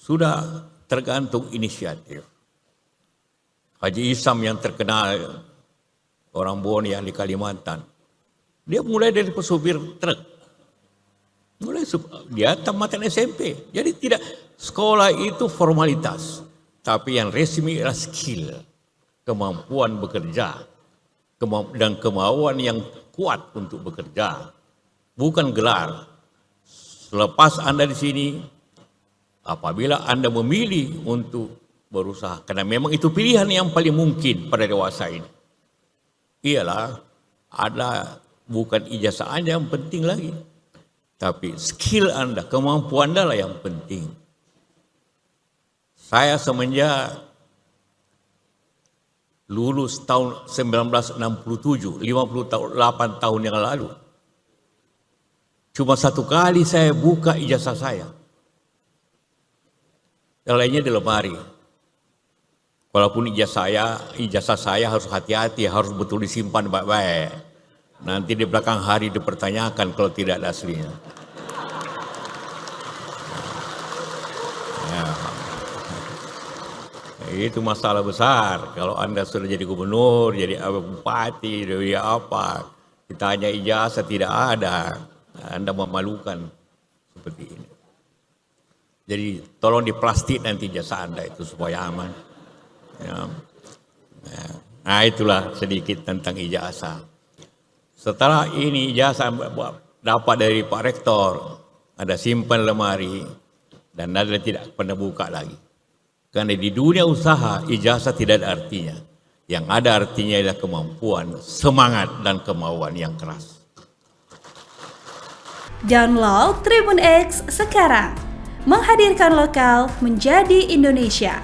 sudah tergantung inisiatif. Haji Isam yang terkenal, orang Bone yang di Kalimantan, dia mulai dari pesopir truk. Dia tamatan SMP. Jadi tidak, sekolah itu formalitas, tapi yang resmi adalah skill, kemampuan bekerja, dan kemauan yang kuat untuk bekerja, bukan gelar. Selepas Anda di sini, apabila Anda memilih untuk berusaha, karena memang itu pilihan yang paling mungkin pada dewasa ini, ialah ada bukan ijazah Anda yang penting lagi, tapi skill Anda, kemampuan Anda lah yang penting. Saya semenjak lulus tahun 1967, 58 tahun yang lalu, cuma satu kali saya buka ijazah saya. Yang lainnya di lemari. Walaupun ijazah saya harus hati-hati, harus betul disimpan baik-baik. Nanti di belakang hari dipertanyakan kalau tidak ada aslinya. Ya. Itu masalah besar. Kalau Anda sudah jadi gubernur, jadi bupati, jadi apa, ditanya ijazah tidak ada, Anda memalukan seperti ini. Jadi tolong diplastik nanti ijazah Anda itu supaya aman. Ya. Nah, itulah sedikit tentang ijazah. Setelah ini ijazah dapat dari Pak Rektor, ada simpan lemari, dan Anda tidak pernah buka lagi. Karena di dunia usaha ijazah tidak ada artinya. Yang ada artinya adalah kemampuan, semangat, dan kemauan yang keras. Download Tribun X sekarang, menghadirkan lokal menjadi Indonesia.